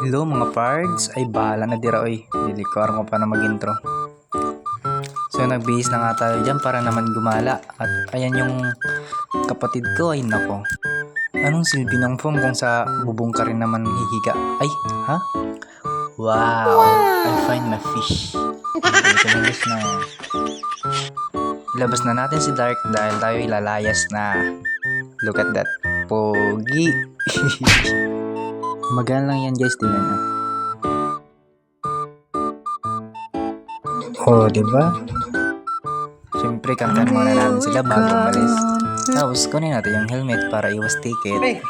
Hello mga pards, ay bahala na dira oy, dilikuar mo pa na mag-intro. So nagbihis na nga tayo dyan para naman gumala. At ayan yung kapatid ko, ay nako. Anong silbi ng foam kung sa bubong ka rin naman hihiga? Ay, ha? Wow! I find my fish. Dito na guys na. Ilabas na natin si Dark dahil tayo ilalayas na. Look at that. Pogi! Magaan lang yan guys, tingnan nyo. Oh, diba? Siyempre, kantahan muna namin sila bago umalis. Tapos, kunin natin yung helmet para iwas ticket. Hey!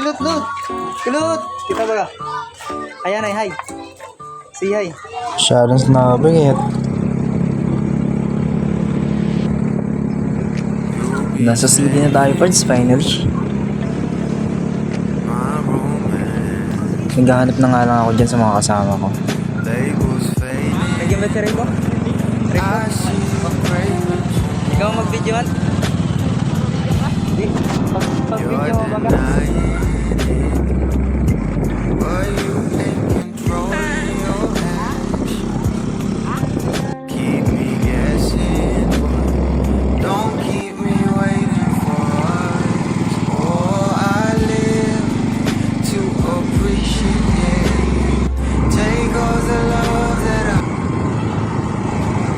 Lut! Lut! Kita ba? Ayan ay, hi! Say hi! Sharon's nabing it. Nasa city na tayo parts, finally. Naghahanap na nga lang ako dyan sa mga kasama ko. Naging ba si Rico? Ikaw mag-videoan? Hindi. Pag-video mo ba ka?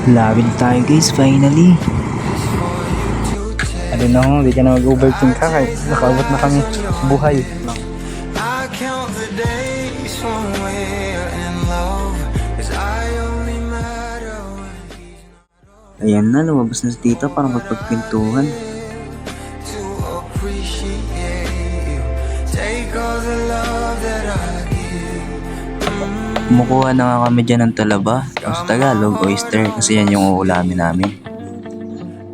Labin tayo guys, finally. Ano na ho, hindi ka na mag-overthink ka kahit nakaabot na kami buhay. Ayan na, lumabas na si tita para magpagpintuhan. Kumukuha na nga kami dyan ng talaba, o sa Tagalog, oyster, kasi yan yung uulamin namin.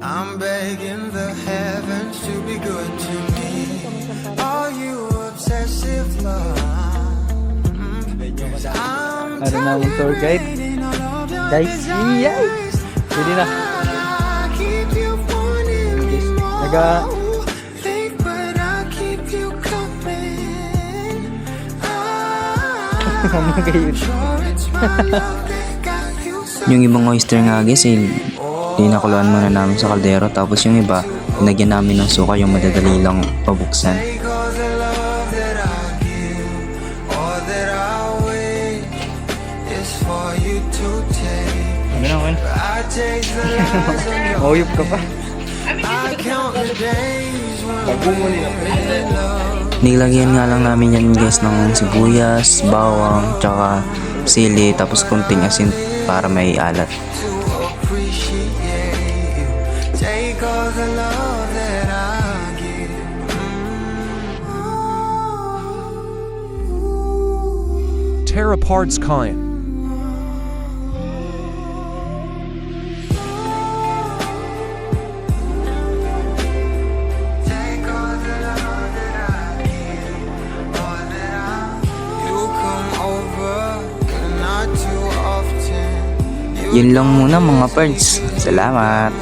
I'm begging the heavens to be good to me. Are you obsessive love? Ano na ang tour guide? Guys, yay! Pwede na. Naga... Yung ibang oyster nga guys, dinakuluan muna namin sa kaldero, tapos yung iba, pinagyan namin ng suka yung madadali lang pabuksan. Ano naman? Oyop ka pa. Nilagyan nga lang namin yan guys ng sibuyas, bawang, tsaka sili, tapos kunting asin para may alat. Tear apart's kind. Yun lang muna mga pards. Salamat!